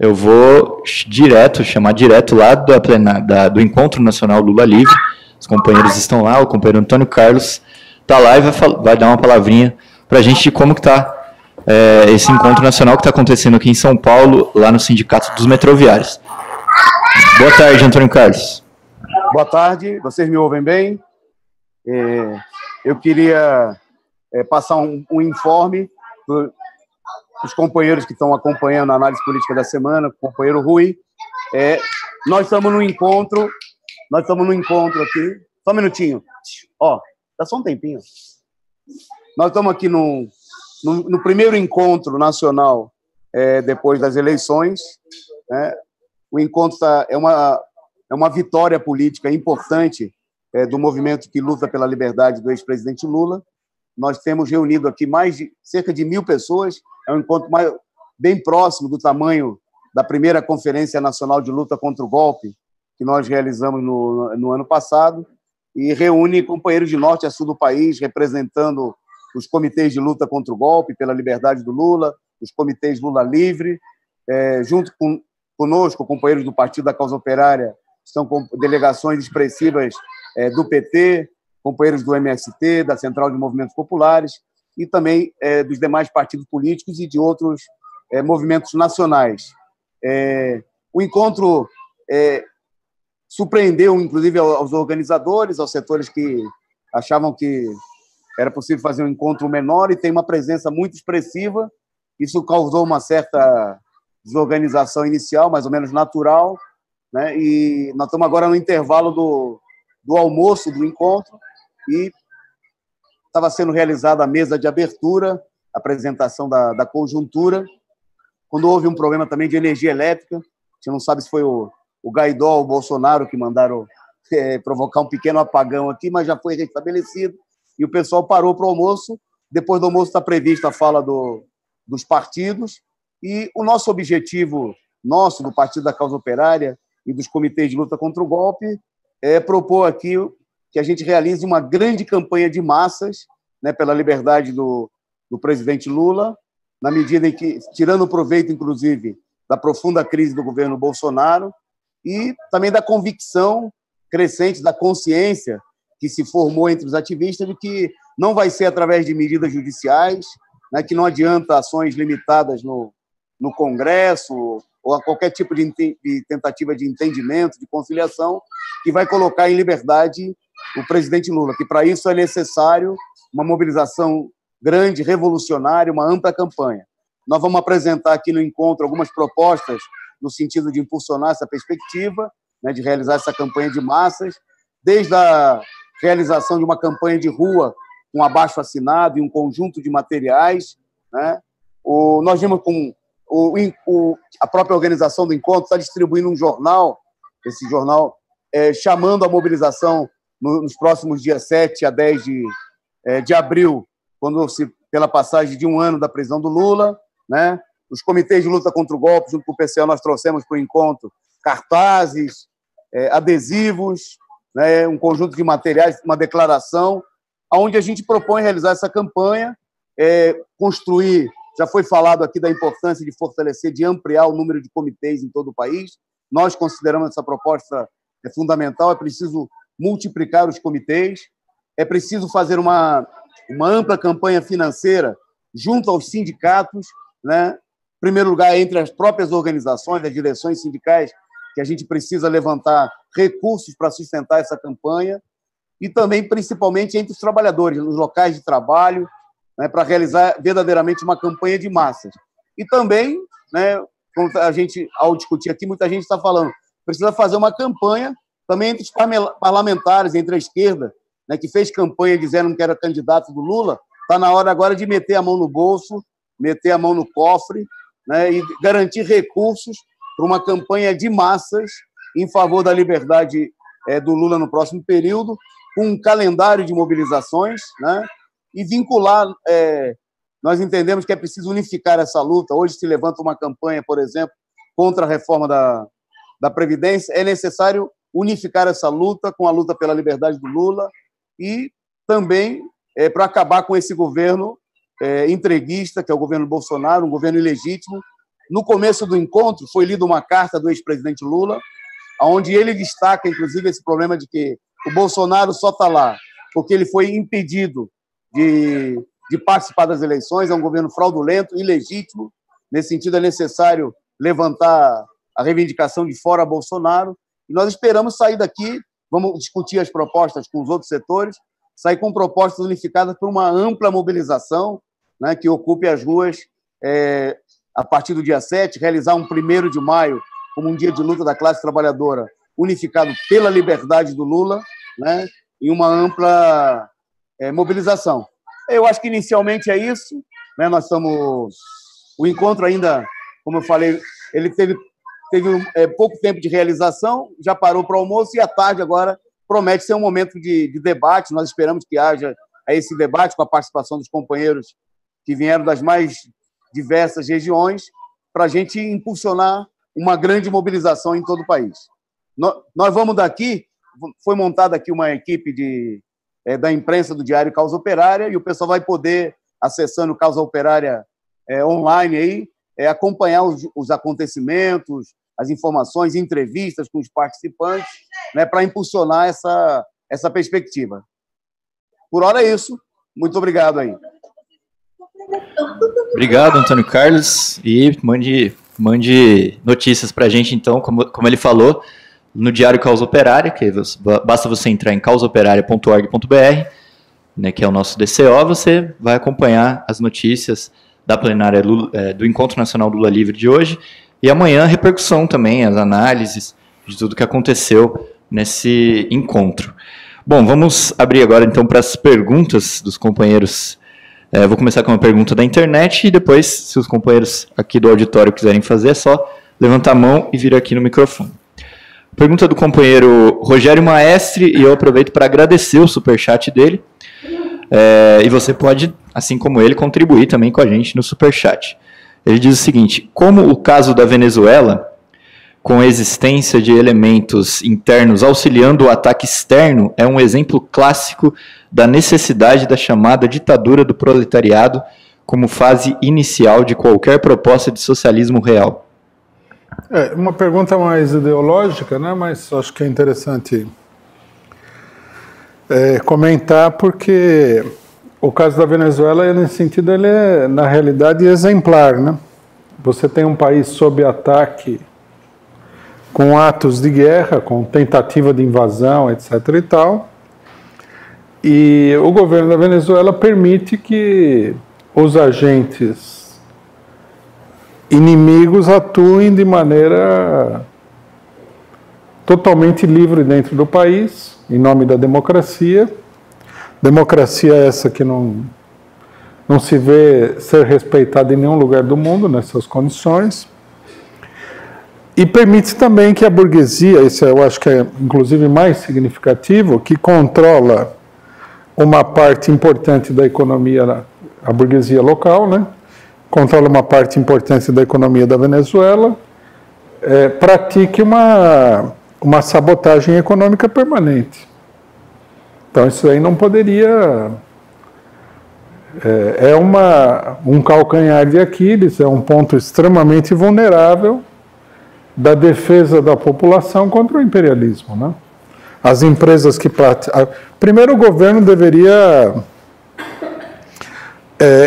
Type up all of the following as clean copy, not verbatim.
eu vou chamar direto lá do Encontro Nacional Lula Livre. Os companheiros estão lá, o companheiro Antônio Carlos está lá e vai dar uma palavrinha para a gente de como que está esse encontro nacional que está acontecendo aqui em São Paulo, lá no Sindicato dos Metroviários. Boa tarde, Antônio Carlos. Boa tarde, vocês me ouvem bem? Eu queria passar um informe para os companheiros que estão acompanhando a análise política da semana, o companheiro Rui. Nós estamos no encontro aqui. Só um minutinho. Dá só um tempinho. Nós estamos aqui no primeiro encontro nacional depois das eleições. O encontro é uma vitória política importante do movimento que luta pela liberdade do ex-presidente Lula. Nós temos reunido aqui cerca de 1.000 pessoas. É um encontro bem próximo do tamanho da primeira Conferência Nacional de Luta contra o Golpe, que nós realizamos no ano passado, e reúne companheiros de norte a sul do país, representando os comitês de luta contra o golpe, pela liberdade do Lula, os comitês Lula Livre, junto conosco, companheiros do Partido da Causa Operária, são delegações expressivas do PT, companheiros do MST, da Central de Movimentos Populares, e também dos demais partidos políticos e de outros movimentos nacionais. O encontro surpreendeu, inclusive, aos organizadores, aos setores que achavam que era possível fazer um encontro menor, e tem uma presença muito expressiva. Isso causou uma certa desorganização inicial, mais ou menos natural, né? E nós estamos agora no intervalo do almoço do encontro, e estava sendo realizada a mesa de abertura, apresentação da conjuntura, quando houve um problema também de energia elétrica. A gente não sabe se foi o Guaidó ou o Bolsonaro que mandaram provocar um pequeno apagão aqui, mas já foi restabelecido, e o pessoal parou para o almoço. Depois do almoço está prevista a fala dos partidos, e o nosso objetivo, do Partido da Causa Operária e dos comitês de luta contra o golpe, é propor aqui que a gente realize uma grande campanha de massas, né, pela liberdade do presidente Lula, na medida em que, tirando proveito, inclusive, da profunda crise do governo Bolsonaro, e também da convicção crescente, da consciência que se formou entre os ativistas de que não vai ser através de medidas judiciais, né, que não adianta ações limitadas no Congresso ou a qualquer tipo de tentativa de entendimento, de conciliação, que vai colocar em liberdade o presidente Lula, que para isso é necessário uma mobilização grande, revolucionária, uma ampla campanha. Nós vamos apresentar aqui no encontro algumas propostas no sentido de impulsionar essa perspectiva, né, de realizar essa campanha de massas, desde a realização de uma campanha de rua com abaixo-assinado e um conjunto de materiais, né? Nós vimos com a própria organização do encontro está distribuindo um jornal, esse jornal chamando a mobilização nos próximos dias 7 a 10 de abril, pela passagem de um ano da prisão do Lula, né? Os comitês de luta contra o golpe, junto com o PCO, nós trouxemos para o encontro cartazes, adesivos, né? Um conjunto de materiais, uma declaração, onde a gente propõe realizar essa campanha, construir. Já foi falado aqui da importância de fortalecer, de ampliar o número de comitês em todo o país. Nós consideramos essa proposta fundamental. É preciso multiplicar os comitês, é preciso fazer uma ampla campanha financeira junto aos sindicatos, né? Em primeiro lugar, entre as próprias organizações, as direções sindicais, que a gente precisa levantar recursos para sustentar essa campanha, e também, principalmente, entre os trabalhadores, nos locais de trabalho, né, para realizar verdadeiramente uma campanha de massas. E também, né, como a gente, ao discutir aqui, muita gente está falando, precisa fazer uma campanha também entre os parlamentares, entre a esquerda, né, que fez campanha dizendo que era candidato do Lula. Está na hora agora de meter a mão no bolso, meter a mão no cofre, né, e garantir recursos para uma campanha de massas em favor da liberdade do Lula no próximo período, com um calendário de mobilizações, né, e vincular. Nós entendemos que é preciso unificar essa luta. Hoje se levanta uma campanha, por exemplo, contra a reforma da Previdência. É necessário unificar essa luta com a luta pela liberdade do Lula e também para acabar com esse governo entreguista, que é o governo Bolsonaro, um governo ilegítimo, no começo do encontro, foi lida uma carta do ex-presidente Lula, onde ele destaca, inclusive, esse problema de que o Bolsonaro só está lá porque ele foi impedido de participar das eleições, é um governo fraudulento, ilegítimo. Nesse sentido, é necessário levantar a reivindicação de fora Bolsonaro. E nós esperamos sair daqui, vamos discutir as propostas com os outros setores, sair com propostas unificadas por uma ampla mobilização, né, que ocupe as ruas a partir do dia 7, realizar um 1º de maio como um dia de luta da classe trabalhadora, unificado pela liberdade do Lula, né, em uma ampla mobilização. Eu acho que inicialmente é isso, né, nós estamos... O encontro ainda, como eu falei, ele teve pouco tempo de realização, já parou para o almoço, e à tarde agora promete ser um momento de debate. Nós esperamos que haja esse debate com a participação dos companheiros que vieram das mais diversas regiões, para a gente impulsionar uma grande mobilização em todo o país. Nós vamos daqui, foi montada aqui uma equipe da imprensa do Diário Causa Operária, e o pessoal vai poder, acessando Causa Operária online, aí, acompanhar os acontecimentos, as informações, entrevistas com os participantes, né, para impulsionar essa perspectiva. Por hora é isso. Muito obrigado aí. Obrigado, Antônio Carlos, e mande notícias para a gente, então, como ele falou, no Diário Causa Operária, que basta você entrar em causaoperaria.org.br, né, que é o nosso DCO, você vai acompanhar as notícias da plenária do Encontro Nacional Lula Livre de hoje, e amanhã a repercussão também, as análises de tudo que aconteceu nesse encontro. Bom, vamos abrir agora então para as perguntas dos companheiros. Vou começar com uma pergunta da internet e depois, se os companheiros aqui do auditório quiserem fazer, é só levantar a mão e vir aqui no microfone. Pergunta do companheiro Rogério Maestre, e eu aproveito para agradecer o superchat dele. E você pode, assim como ele, contribuir também com a gente no superchat. Ele diz o seguinte: como o caso da Venezuela, com a existência de elementos internos auxiliando o ataque externo, é um exemplo clássico da necessidade da chamada ditadura do proletariado como fase inicial de qualquer proposta de socialismo real. Uma pergunta mais ideológica, né? Mas acho que é interessante comentar, porque o caso da Venezuela, nesse sentido, ele é, na realidade, exemplar, né? Você tem um país sob ataque, com atos de guerra, com tentativa de invasão, etc. e tal, e o governo da Venezuela permite que os agentes inimigos atuem de maneira totalmente livre dentro do país, em nome da democracia. Democracia essa que não se vê ser respeitada em nenhum lugar do mundo nessas condições. E permite também que a burguesia, isso eu acho que é inclusive mais significativo, que controla uma parte importante da economia, a burguesia local, né? Controla uma parte importante da economia da Venezuela, pratique uma sabotagem econômica permanente. Então isso aí não poderia... um calcanhar de Aquiles, é um ponto extremamente vulnerável da defesa da população contra o imperialismo, né? As empresas que... Primeiro, o governo deveria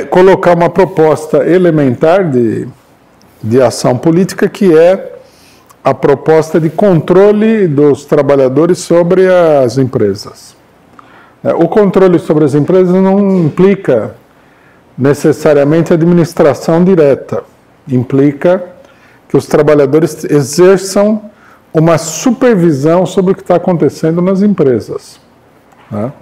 colocar uma proposta elementar de ação política, que é a proposta de controle dos trabalhadores sobre as empresas. O controle sobre as empresas não implica necessariamente administração direta, implica que os trabalhadores exerçam uma supervisão sobre o que está acontecendo nas empresas, né?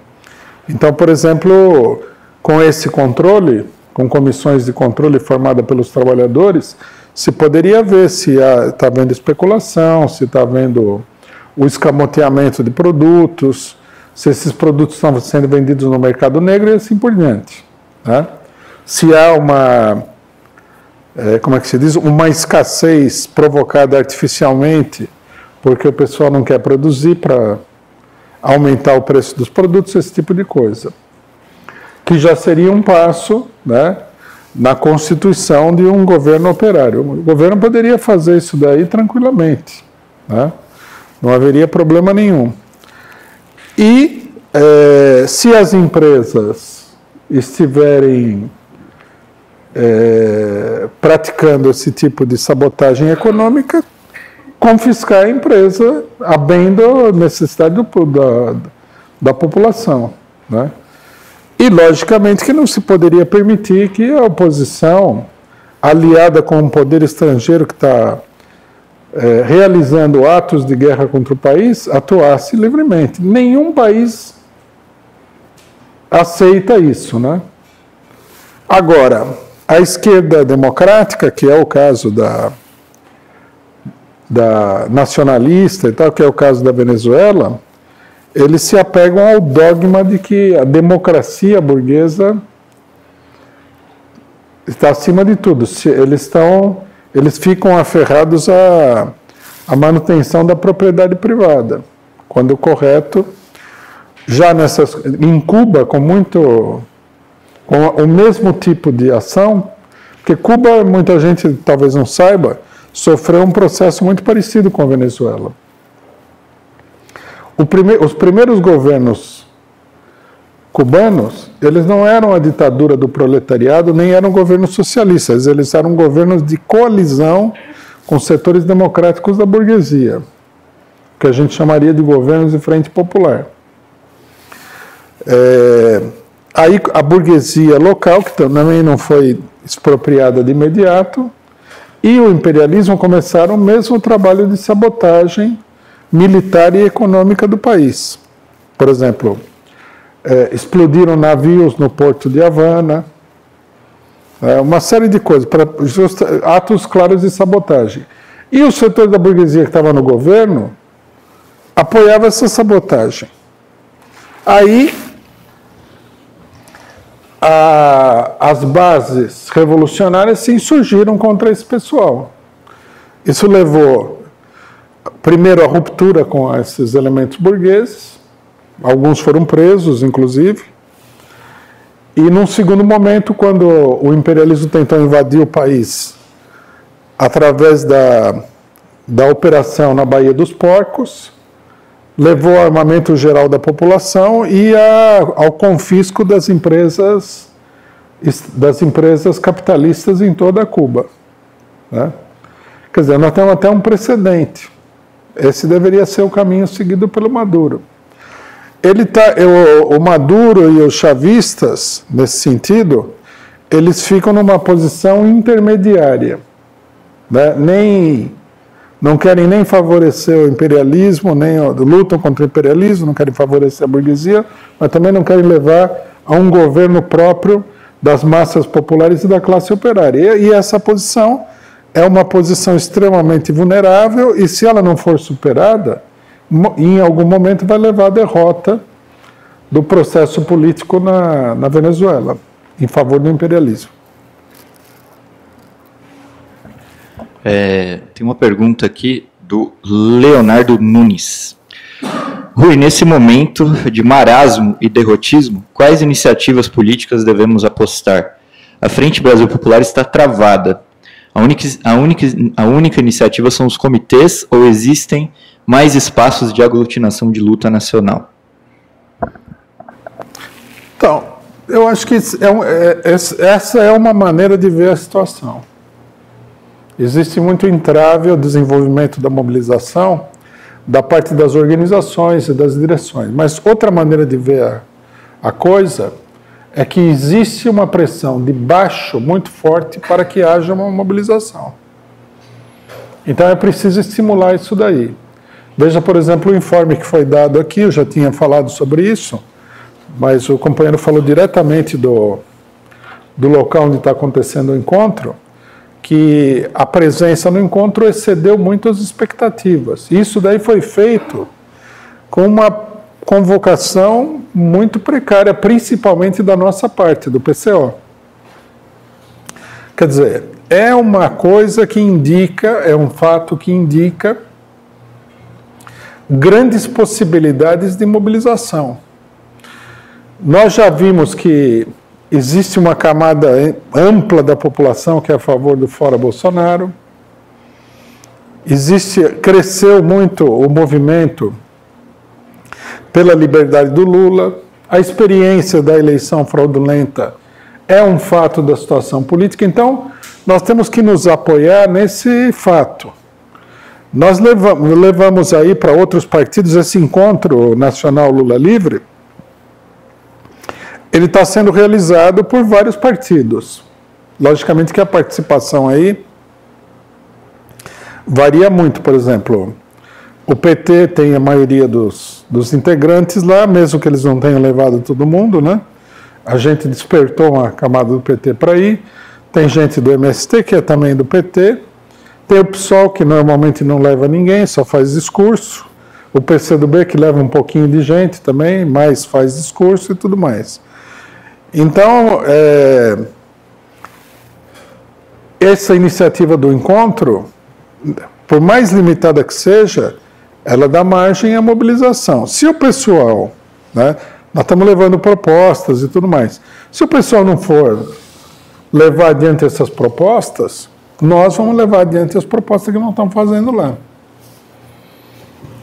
Então, por exemplo, com esse controle, com comissões de controle formadas pelos trabalhadores, se poderia ver se está havendo especulação, se está havendo o escamoteamento de produtos, se esses produtos estão sendo vendidos no mercado negro e assim por diante, né? Se há uma escassez provocada artificialmente, porque o pessoal não quer produzir para aumentar o preço dos produtos, esse tipo de coisa. Que já seria um passo, né, na constituição de um governo operário. O governo poderia fazer isso daí tranquilamente, né? Não haveria problema nenhum. E se as empresas estiverem praticando esse tipo de sabotagem econômica, confiscar a empresa a bem da necessidade da população, né? E, logicamente, que não se poderia permitir que a oposição, aliada com um poder estrangeiro que está realizando atos de guerra contra o país, atuasse livremente. Nenhum país aceita isso, né? Agora, a esquerda democrática, que é o caso da nacionalista e tal, que é o caso da Venezuela, eles se apegam ao dogma de que a democracia burguesa está acima de tudo. Eles ficam aferrados à manutenção da propriedade privada, quando o correto, já em Cuba, com o mesmo tipo de ação, porque Cuba, muita gente talvez não saiba, sofreu um processo muito parecido com a Venezuela. Os primeiros governos cubanos, eles não eram a ditadura do proletariado, nem eram governos socialistas, eles eram governos de coalizão com setores democráticos da burguesia, que a gente chamaria de governos de frente popular. Aí a burguesia local, que também não foi expropriada de imediato, e o imperialismo começaram o mesmo trabalho de sabotagem militar e econômica do país. Por exemplo, explodiram navios no porto de Havana, uma série de coisas, atos claros de sabotagem. E o setor da burguesia que estava no governo apoiava essa sabotagem. Aí, as bases revolucionárias se insurgiram contra esse pessoal. Isso levou, primeiro, à ruptura com esses elementos burgueses, alguns foram presos, inclusive, e num segundo momento, quando o imperialismo tentou invadir o país através da operação na Baía dos Porcos, levou ao armamento geral da população e ao confisco das empresas capitalistas em toda Cuba, né? Quer dizer, nós temos até um precedente. Esse deveria ser o caminho seguido pelo Maduro. O Maduro e os chavistas, nesse sentido, eles ficam numa posição intermediária, né? Não querem nem favorecer o imperialismo, lutam contra o imperialismo, não querem favorecer a burguesia, mas também não querem levar a um governo próprio das massas populares e da classe operária. E essa posição é uma posição extremamente vulnerável e, se ela não for superada, em algum momento vai levar à derrota do processo político na Venezuela, em favor do imperialismo. Tem uma pergunta aqui do Leonardo Nunes. Rui, nesse momento de marasmo e derrotismo, quais iniciativas políticas devemos apostar? A Frente Brasil Popular está travada. A única iniciativa são os comitês ou existem mais espaços de aglutinação de luta nacional? Então, eu acho que essa é uma maneira de ver a situação. Existe muito entrave ao desenvolvimento da mobilização da parte das organizações e das direções. Mas outra maneira de ver a coisa é que existe uma pressão de baixo muito forte para que haja uma mobilização. Então é preciso estimular isso daí. Veja, por exemplo, o informe que foi dado aqui, eu já tinha falado sobre isso, mas o companheiro falou diretamente do local onde está acontecendo o encontro, que a presença no encontro excedeu muito as expectativas. Isso daí foi feito com uma convocação muito precária, principalmente da nossa parte, do PCO. Quer dizer, é uma coisa que indica, é um fato que indica grandes possibilidades de mobilização. Nós já vimos que existe uma camada ampla da população que é a favor do fora Bolsonaro. Cresceu muito o movimento pela liberdade do Lula. A experiência da eleição fraudulenta é um fato da situação política. Então, nós temos que nos apoiar nesse fato. Nós levamos aí para outros partidos esse encontro nacional Lula Livre. Ele está sendo realizado por vários partidos. Logicamente que a participação aí varia muito. Por exemplo, o PT tem a maioria dos integrantes lá, mesmo que eles não tenham levado todo mundo, né? A gente despertou uma camada do PT para ir. Tem gente do MST, que é também do PT. Tem o PSOL, que normalmente não leva ninguém, só faz discurso. O PCdoB, que leva um pouquinho de gente também, mas faz discurso e tudo mais. Então, essa iniciativa do encontro, por mais limitada que seja, ela dá margem à mobilização. Se o pessoal, né, nós estamos levando propostas e tudo mais, se o pessoal não for levar adiante essas propostas, nós vamos levar adiante as propostas que nós estamos fazendo lá.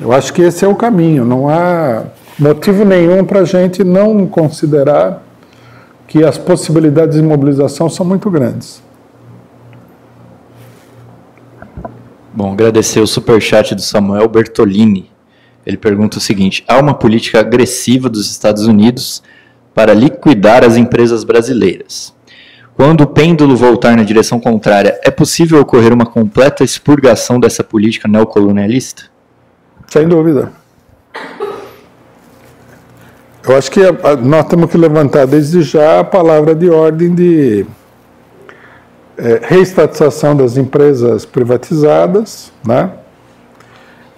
Eu acho que esse é o caminho. Não há motivo nenhum para a gente não considerar que as possibilidades de mobilização são muito grandes. Bom, agradecer o superchat do Samuel Bertolini. Ele pergunta o seguinte: há uma política agressiva dos Estados Unidos para liquidar as empresas brasileiras. Quando o pêndulo voltar na direção contrária, é possível ocorrer uma completa expurgação dessa política neocolonialista? Sem dúvida. Eu acho que nós temos que levantar desde já a palavra de ordem de reestatização das empresas privatizadas, né?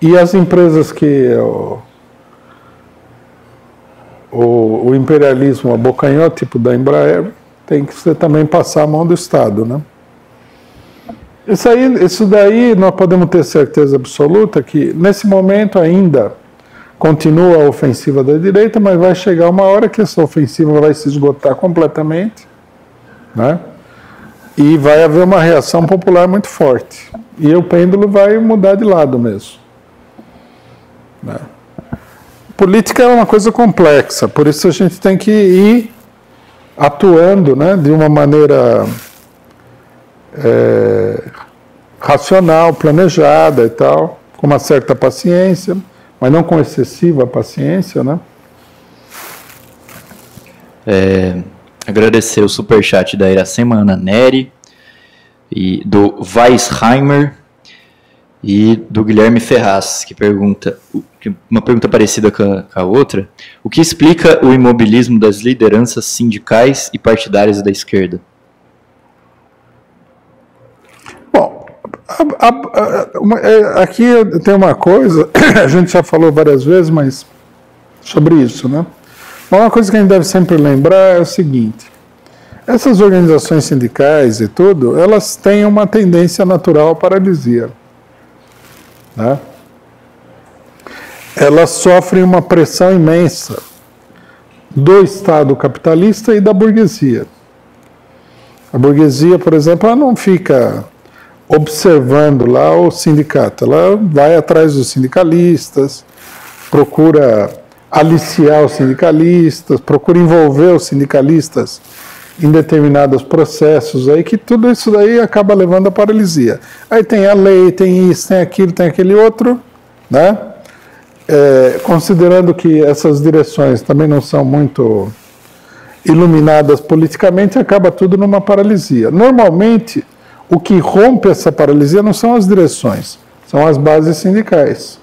E as empresas que o imperialismo abocanhou, tipo da Embraer, tem que ser também passar a mão do Estado, né? Isso daí nós podemos ter certeza absoluta que nesse momento ainda continua a ofensiva da direita, mas vai chegar uma hora que essa ofensiva vai se esgotar completamente, né? E vai haver uma reação popular muito forte. E o pêndulo vai mudar de lado mesmo, né? Política é uma coisa complexa, por isso a gente tem que ir atuando, né, de uma maneira racional, planejada e tal, com uma certa paciência, mas não com excessiva paciência, né? Agradecer o superchat da Iracema Ana Neri, e do Weisheimer e do Guilherme Ferraz, que pergunta, uma pergunta parecida com a outra: o que explica o imobilismo das lideranças sindicais e partidárias da esquerda? Bom, aqui tem uma coisa, a gente já falou várias vezes, mas sobre isso, né? Uma coisa que a gente deve sempre lembrar é o seguinte: essas organizações sindicais e tudo, elas têm uma tendência natural à paralisia, né? Elas sofrem uma pressão imensa do Estado capitalista e da burguesia. A burguesia, por exemplo, ela não fica observando lá o sindicato, ela vai atrás dos sindicalistas, procura aliciar os sindicalistas, procura envolver os sindicalistas em determinados processos aí, que tudo isso daí acaba levando à paralisia. Aí tem a lei, tem isso, tem aquilo, tem aquele outro, né? Considerando que essas direções também não são muito iluminadas politicamente, acaba tudo numa paralisia. Normalmente, o que rompe essa paralisia não são as direções, são as bases sindicais.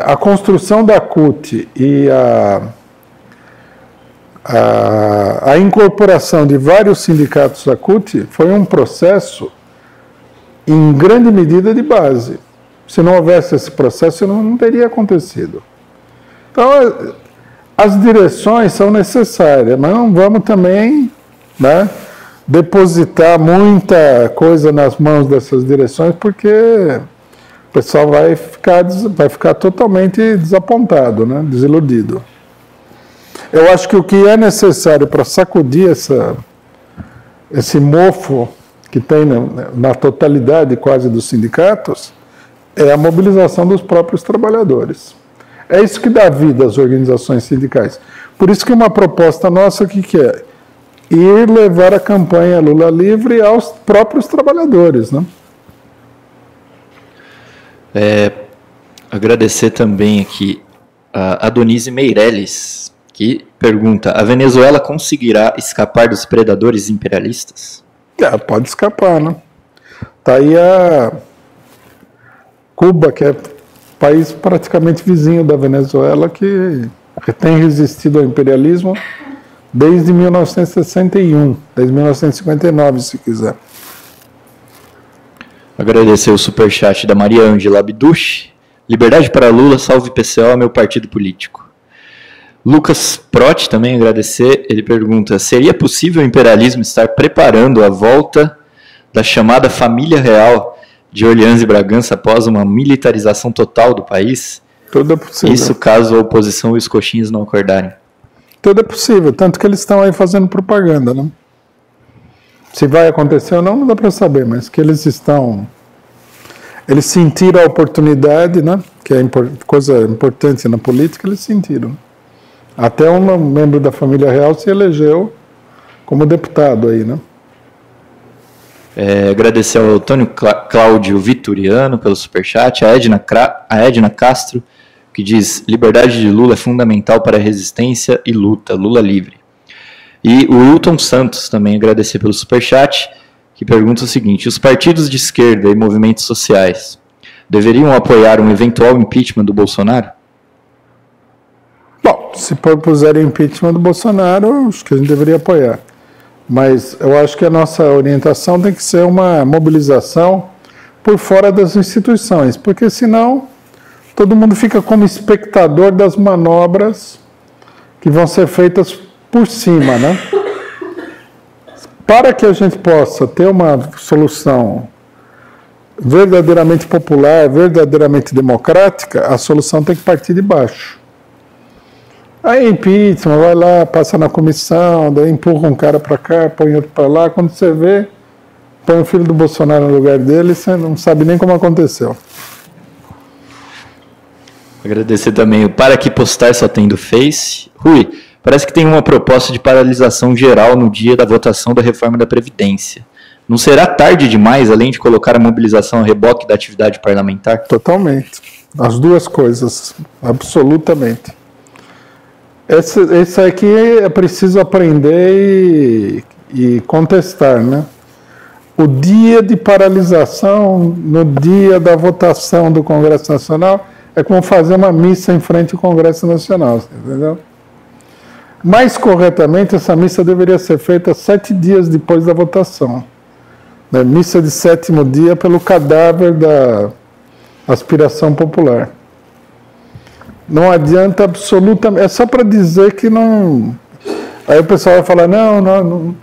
A construção da CUT e a incorporação de vários sindicatos à CUT foi um processo, em grande medida, de base. Se não houvesse esse processo, não teria acontecido. Então, as direções são necessárias, mas não vamos também, né, depositar muita coisa nas mãos dessas direções, porque o pessoal vai ficar totalmente desapontado, né, desiludido. Eu acho que o que é necessário para sacudir esse mofo que tem na totalidade quase dos sindicatos é a mobilização dos próprios trabalhadores. É isso que dá vida às organizações sindicais. Por isso que uma proposta nossa, o que é? Ir levar a campanha Lula Livre aos próprios trabalhadores, né? Agradecer também aqui a Adonise Meirelles, que pergunta: a Venezuela conseguirá escapar dos predadores imperialistas? Pode escapar, né? Tá aí a Cuba, que é país praticamente vizinho da Venezuela, que tem resistido ao imperialismo desde 1961, desde 1959, se quiser. Agradecer o superchat da Maria Ângela Abduch. Liberdade para Lula, salve PCO, é meu partido político. Lucas Proti também agradecer. Ele pergunta: seria possível o imperialismo estar preparando a volta da chamada família real de Orleans e Bragança após uma militarização total do país? Tudo é possível. Isso caso a oposição e os coxinhos não acordarem. Tudo é possível, tanto que eles estão aí fazendo propaganda, né? Se vai acontecer ou não, não dá para saber, mas que eles sentiram a oportunidade, né? Que é coisa importante na política, eles sentiram. Até um membro da família real se elegeu como deputado aí, né? Agradecer ao Antônio Cláudio Vitoriano pelo superchat, a Edna Castro, que diz: liberdade de Lula é fundamental para a resistência e luta, Lula livre. E o Wilton Santos também agradecer pelo superchat, que pergunta o seguinte: os partidos de esquerda e movimentos sociais deveriam apoiar um eventual impeachment do Bolsonaro? Bom, se propuserem impeachment do Bolsonaro, acho que a gente deveria apoiar. Mas eu acho que a nossa orientação tem que ser uma mobilização por fora das instituições, porque senão todo mundo fica como espectador das manobras que vão ser feitas por cima, né? Para que a gente possa ter uma solução verdadeiramente popular, verdadeiramente democrática, a solução tem que partir de baixo. Aí impeachment, vai lá, passa na comissão, daí empurra um cara para cá, põe outro para lá, quando você vê, põe o filho do Bolsonaro no lugar dele, você não sabe nem como aconteceu. Agradecer também o Para Que Postar Só Tem do Face. Rui, parece que tem uma proposta de paralisação geral no dia da votação da reforma da Previdência. Não será tarde demais, além de colocar a mobilização a reboque da atividade parlamentar? Totalmente. As duas coisas, absolutamente. Esse aqui é preciso aprender e contestar, né? O dia de paralisação, no dia da votação do Congresso Nacional, é como fazer uma missa em frente ao Congresso Nacional, entendeu? Mais corretamente, essa missa deveria ser feita 7 dias depois da votação. Né? Missa de 7º dia pelo cadáver da aspiração popular. Não adianta absolutamente... É só para dizer que não... Aí o pessoal vai falar, não,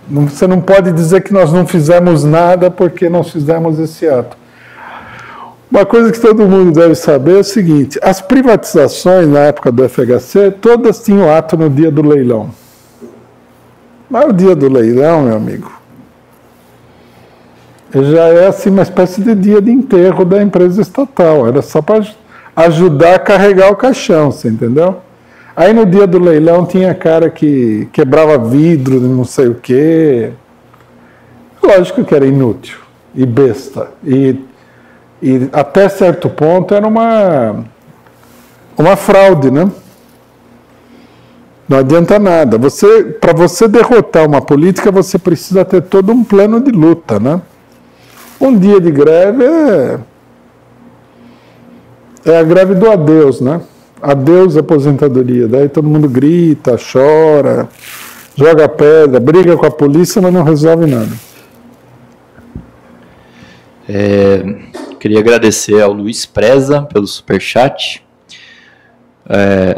você não pode dizer que nós não fizemos nada porque nós fizemos esse ato. Uma coisa que todo mundo deve saber é o seguinte: as privatizações na época do FHC, todas tinham ato no dia do leilão. Mas o dia do leilão, meu amigo, já é assim uma espécie de dia de enterro da empresa estatal. Era só para ajudar a carregar o caixão, você entendeu? Aí no dia do leilão tinha cara que quebrava vidro, não sei o quê. Lógico que era inútil e besta. E até certo ponto era uma fraude, né? Não adianta nada. Para você derrotar uma política, você precisa ter todo um plano de luta, né? Um dia de greve é a greve do adeus, né? Adeus aposentadoria. Daí todo mundo grita, chora, joga pedra, briga com a polícia, mas não resolve nada. Queria agradecer ao Luiz Preza pelo superchat,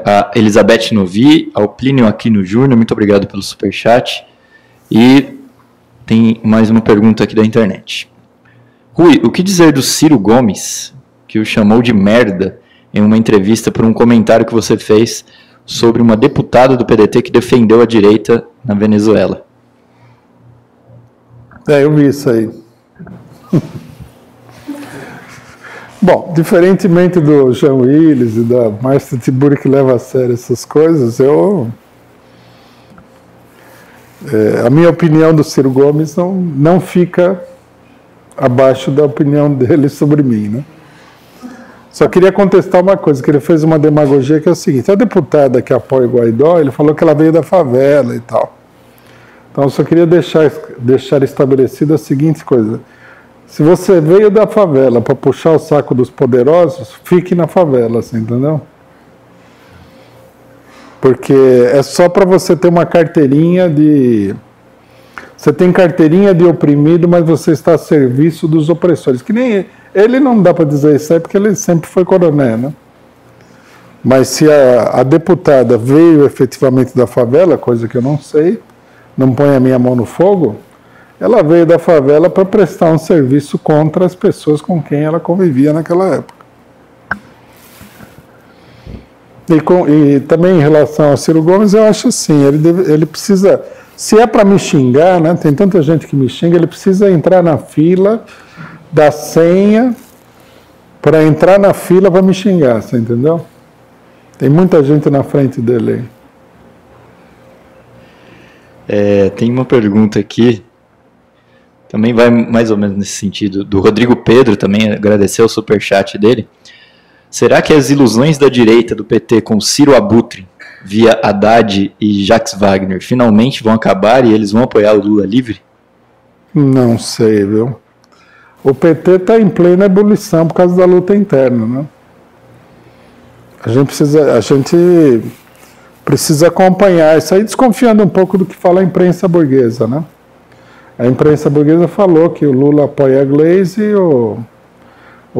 a Elizabeth Novi, ao Plínio Aquino Júnior, muito obrigado pelo superchat. E tem mais uma pergunta aqui da internet. Rui, o que dizer do Ciro Gomes, que o chamou de merda em uma entrevista por um comentário que você fez sobre uma deputada do PDT que defendeu a direita na Venezuela. Eu vi isso aí. Bom, diferentemente do Jean Willis e da Márcia Tiburi, que leva a sério essas coisas, a minha opinião do Ciro Gomes não fica abaixo da opinião dele sobre mim, né? Só queria contestar uma coisa, que ele fez uma demagogia que é o seguinte: a deputada que apoia o Guaidó, ele falou que ela veio da favela e tal. Então eu só queria deixar estabelecida a seguinte coisa: se você veio da favela para puxar o saco dos poderosos, fique na favela, assim, entendeu? Porque é só para você ter uma carteirinha de... Você tem carteirinha de oprimido, mas você está a serviço dos opressores. Que nem ele não dá para dizer isso aí, porque ele sempre foi coronel, né? Mas se a deputada veio efetivamente da favela, coisa que eu não sei, não põe a minha mão no fogo, ela veio da favela para prestar um serviço contra as pessoas com quem ela convivia naquela época. E também em relação ao Ciro Gomes, eu acho assim, ele precisa, se é para me xingar, né, tem tanta gente que me xinga, ele precisa entrar na fila, dar senha, para entrar na fila para me xingar, você entendeu? Tem muita gente na frente dele aí. Tem uma pergunta aqui, também vai mais ou menos nesse sentido, do Rodrigo Pedro, também agradecer o superchat dele. Será que as ilusões da direita do PT com Ciro Abutre, via Haddad e Jacques Wagner, finalmente vão acabar e eles vão apoiar o Lula livre? Não sei, viu? O PT está em plena ebulição por causa da luta interna, né? A gente precisa acompanhar isso aí, desconfiando um pouco do que fala a imprensa burguesa, né? A imprensa burguesa falou que o Lula apoia a Gleisi e o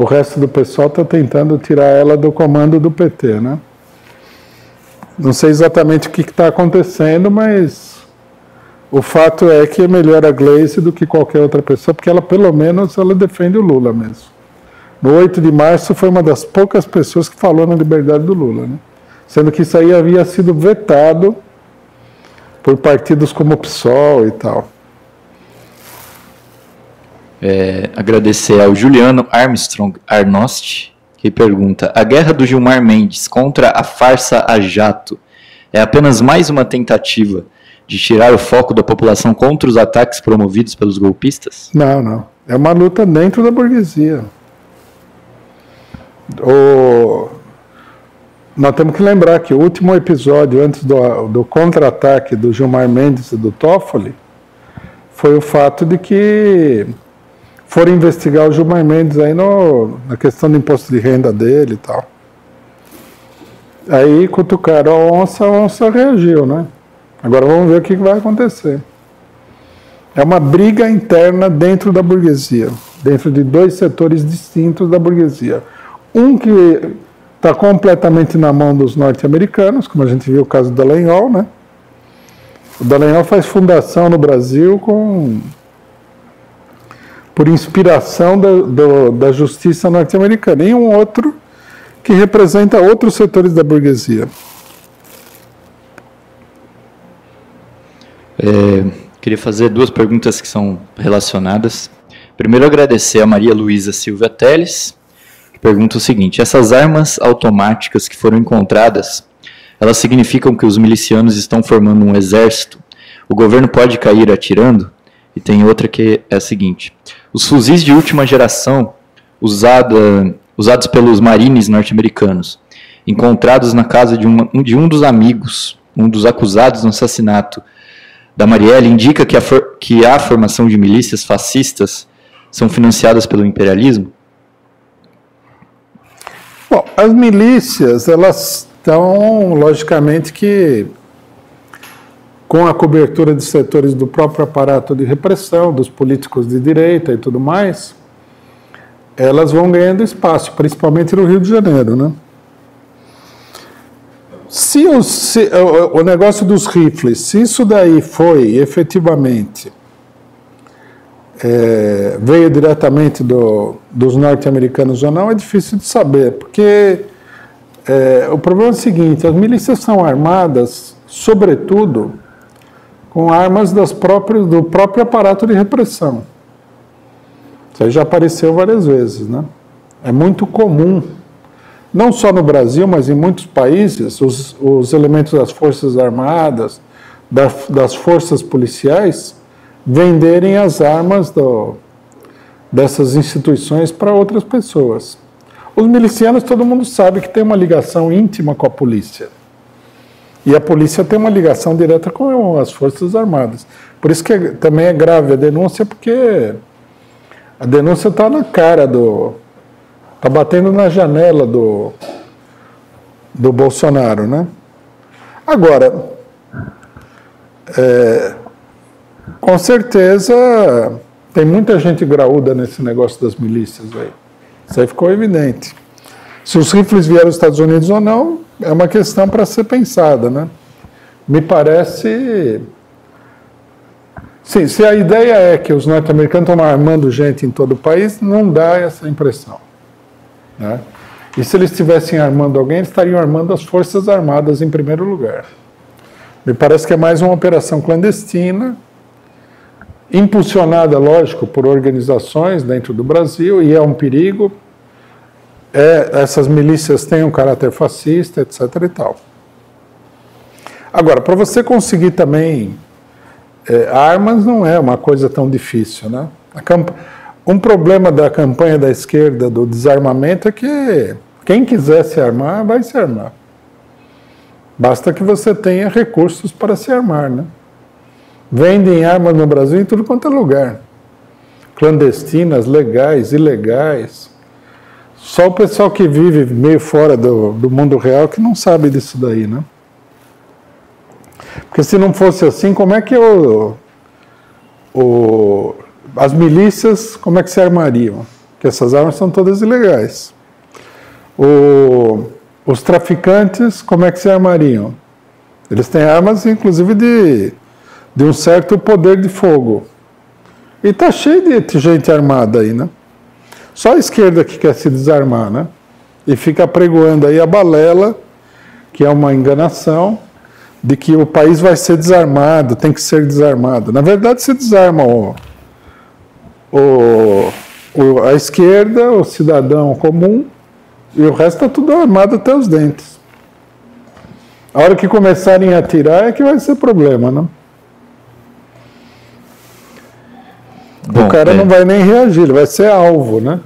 resto do pessoal está tentando tirar ela do comando do PT, né? Não sei exatamente o que está acontecendo, mas o fato é que é melhor a Gleisi do que qualquer outra pessoa, porque ela, pelo menos, ela defende o Lula mesmo. No 8 de março foi uma das poucas pessoas que falou na liberdade do Lula, né? Sendo que isso aí havia sido vetado por partidos como o PSOL e tal. Agradecer ao Juliano Armstrong Arnost, que pergunta: a guerra do Gilmar Mendes contra a farsa a jato é apenas mais uma tentativa de tirar o foco da população contra os ataques promovidos pelos golpistas? Não. É uma luta dentro da burguesia. Nós temos que lembrar que o último episódio antes do contra-ataque do Gilmar Mendes e do Toffoli foi o fato de que foram investigar o Gilmar Mendes aí na questão do imposto de renda dele e tal. Aí cutucaram a onça reagiu, né? Agora vamos ver o que vai acontecer. É uma briga interna dentro da burguesia, dentro de dois setores distintos da burguesia. Um que está completamente na mão dos norte-americanos, como a gente viu o caso do Dallagnol, né? O Dallagnol faz fundação no Brasil por inspiração da justiça norte-americana, e um outro que representa outros setores da burguesia. Queria fazer duas perguntas que são relacionadas. Primeiro, agradecer a Maria Luísa Silva Teles, que pergunta o seguinte: essas armas automáticas que foram encontradas, elas significam que os milicianos estão formando um exército? O governo pode cair atirando? E tem outra que é a seguinte: os fuzis de última geração usados pelos marines norte-americanos, encontrados na casa de um dos amigos, um dos acusados no assassinato da Marielle, indica que a formação de milícias fascistas são financiadas pelo imperialismo? Bom, as milícias, elas estão, logicamente, que com a cobertura de setores do próprio aparato de repressão, dos políticos de direita e tudo mais, elas vão ganhando espaço, principalmente no Rio de Janeiro, né? Se o negócio dos rifles, se isso daí foi efetivamente, veio diretamente dos norte-americanos ou não, é difícil de saber, porque O problema é o seguinte, as milícias são armadas, sobretudo, com armas do próprio aparato de repressão. Isso aí já apareceu várias vezes, né? É muito comum, não só no Brasil, mas em muitos países, os elementos das Forças Armadas, das forças policiais, venderem as armas dessas instituições para outras pessoas. Os milicianos, todo mundo sabe que tem uma ligação íntima com a polícia. E a polícia tem uma ligação direta com as Forças Armadas. Por isso que também é grave a denúncia, porque a denúncia está na cara está batendo na janela do Bolsonaro, né? Agora, com certeza tem muita gente graúda nesse negócio das milícias aí. Isso aí ficou evidente. Se os rifles vieram dos Estados Unidos ou não, é uma questão para ser pensada, né? Me parece... Sim, se a ideia é que os norte-americanos estão armando gente em todo o país, não dá essa impressão, né? E se eles estivessem armando alguém, eles estariam armando as Forças Armadas em primeiro lugar. Me parece que é mais uma operação clandestina, impulsionada, lógico, por organizações dentro do Brasil, e é um perigo. Essas milícias têm um caráter fascista, etc. e tal. Agora, para você conseguir também armas, não é uma coisa tão difícil, né? Um problema da campanha da esquerda do desarmamento é que quem quiser se armar, vai se armar. Basta que você tenha recursos para se armar, né? Vendem armas no Brasil em tudo quanto é lugar. Clandestinas, legais, ilegais. Só o pessoal que vive meio fora do mundo real que não sabe disso daí, né? Porque se não fosse assim, como é que as milícias, como é que se armariam? Porque essas armas são todas ilegais. Os traficantes, como é que se armariam? Eles têm armas, inclusive, de um certo poder de fogo. E está cheio de gente armada aí, né? Só a esquerda que quer se desarmar, né? E fica apregoando aí a balela, que é uma enganação, de que o país vai ser desarmado, tem que ser desarmado. Na verdade, se desarma a esquerda, o cidadão comum, e o resto está tudo armado até os dentes. A hora que começarem a atirar é que vai ser problema, né? Bom, o cara não vai nem reagir, ele vai ser alvo, né?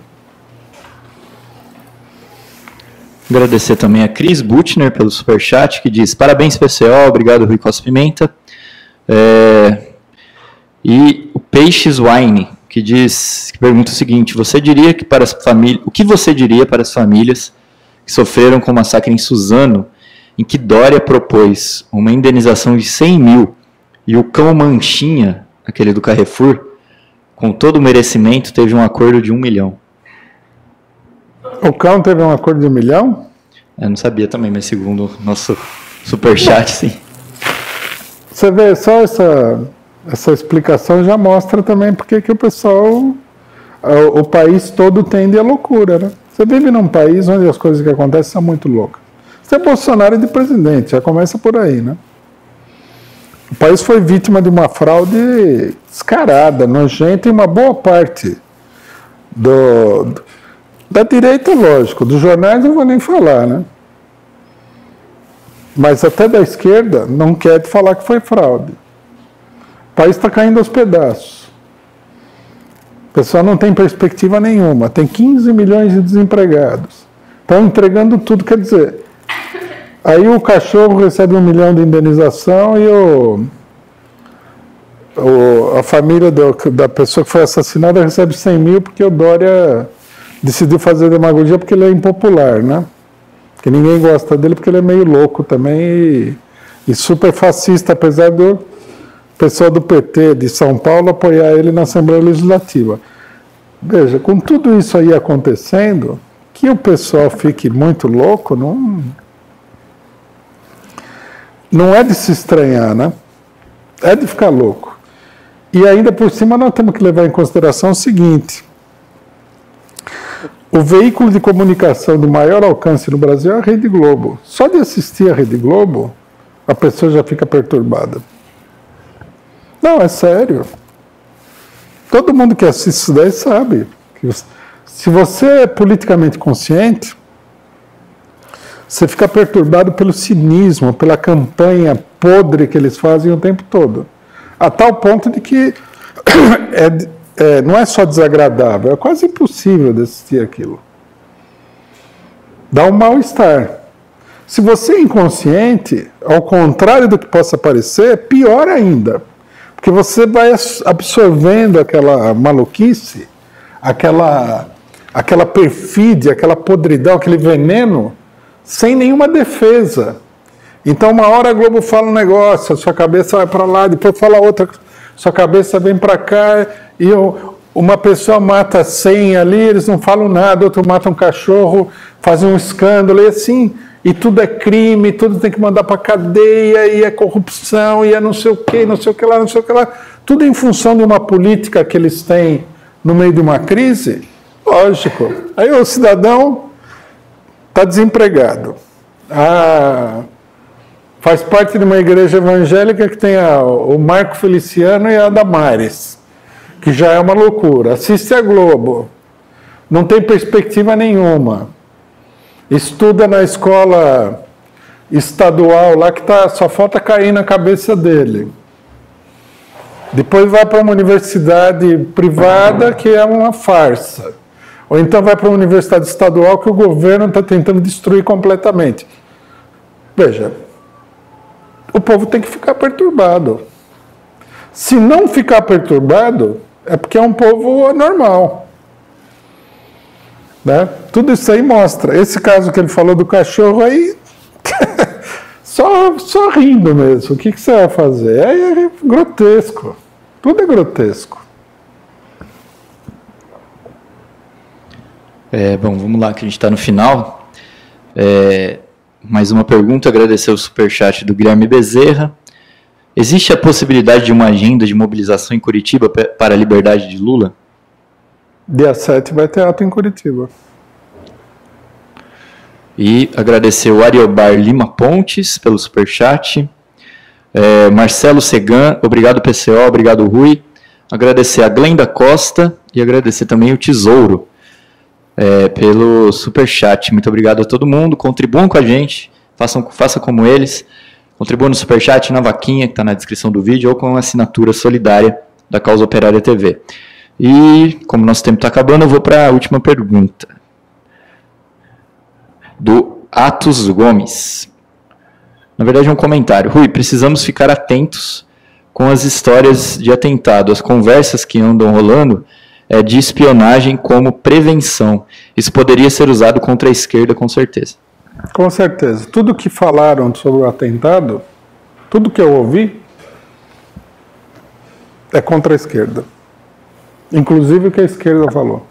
Agradecer também a Cris Butner pelo superchat, que diz: parabéns, PCO, obrigado, Rui Costa Pimenta. E o Peixes Wine, que pergunta o seguinte: você diria que para as famílias, o que você diria para as famílias que sofreram com o massacre em Suzano, em que Dória propôs uma indenização de 100 mil e o cão Manchinha, aquele do Carrefour, com todo o merecimento, teve um acordo de 1 milhão? O cão teve um acordo de 1 milhão? Eu não sabia também, mas segundo o nosso superchat, sim. Você vê, só essa explicação já mostra também porque que o pessoal, o país todo tende à loucura, né? Você vive num país onde as coisas que acontecem são muito loucas. Você é Bolsonaro de presidente, já começa por aí, né? O país foi vítima de uma fraude descarada, nojenta, e uma boa parte da direita, lógico, dos jornais não vou nem falar, né? Mas até da esquerda não quer falar que foi fraude. O país está caindo aos pedaços. O pessoal não tem perspectiva nenhuma. Tem 15 milhões de desempregados. Estão entregando tudo, quer dizer... Aí o cachorro recebe 1 milhão de indenização e a família da pessoa que foi assassinada recebe 100 mil porque o Dória decidiu fazer demagogia porque ele é impopular, né? Que ninguém gosta dele porque ele é meio louco também e super fascista, apesar do pessoal do PT de São Paulo apoiar ele na Assembleia Legislativa. Veja, com tudo isso aí acontecendo, que o pessoal fique muito louco, não é de se estranhar, né? É de ficar louco. E ainda por cima nós temos que levar em consideração o seguinte: o veículo de comunicação de maior alcance no Brasil é a Rede Globo. Só de assistir a Rede Globo, a pessoa já fica perturbada. Não, é sério. Todo mundo que assiste isso daí sabe. Que se você é politicamente consciente, você fica perturbado pelo cinismo, pela campanha podre que eles fazem o tempo todo. A tal ponto de que não é só desagradável, é quase impossível de assistir aquilo. Dá um mal-estar. Se você é inconsciente, ao contrário do que possa parecer, é pior ainda. Porque você vai absorvendo aquela maluquice, aquela perfídia, aquela podridão, aquele veneno, sem nenhuma defesa. Então, uma hora a Globo fala um negócio, a sua cabeça vai para lá, depois fala outra, sua cabeça vem para cá, e uma pessoa mata 100 ali, eles não falam nada, outro mata um cachorro, fazem um escândalo, e assim, e tudo é crime, tudo tem que mandar para cadeia, e é corrupção, e é não sei o que, não sei o que lá, não sei o que lá. Tudo em função de uma política que eles têm no meio de uma crise. Lógico. Aí o cidadão está desempregado. Faz parte de uma igreja evangélica que tem o Marco Feliciano e a Damares, que já é uma loucura. Assiste a Globo. Não tem perspectiva nenhuma. Estuda na escola estadual lá que só falta cair na cabeça dele. Depois vai para uma universidade privada que é uma farsa. Ou então vai para uma universidade estadual que o governo está tentando destruir completamente. Veja, o povo tem que ficar perturbado. Se não ficar perturbado, é porque é um povo anormal. Né? Tudo isso aí mostra. Esse caso que ele falou do cachorro aí, só rindo mesmo. O que você vai fazer? É grotesco. Tudo é grotesco. Bom, vamos lá, que a gente está no final. Mais uma pergunta, agradecer o superchat do Guilherme Bezerra. Existe a possibilidade de uma agenda de mobilização em Curitiba para a liberdade de Lula? Dia 7 vai ter ato em Curitiba. E agradecer o Ariobar Lima Pontes pelo superchat. Marcelo Segan, obrigado PCO, obrigado Rui. Agradecer a Glenda Costa e agradecer também o Tesouro pelo superchat. Muito obrigado a todo mundo. Contribuam com a gente, façam como eles. Contribuam no superchat, na vaquinha que está na descrição do vídeo ou com a assinatura solidária da Causa Operária TV. E, como nosso tempo está acabando, eu vou para a última pergunta. Do Atos Gomes. Na verdade é um comentário. Rui, precisamos ficar atentos com as histórias de atentado, as conversas que andam rolando de espionagem como prevenção. Isso poderia ser usado contra a esquerda, com certeza. Com certeza. Tudo que falaram sobre o atentado, tudo que eu ouvi, é contra a esquerda. Inclusive o que a esquerda falou.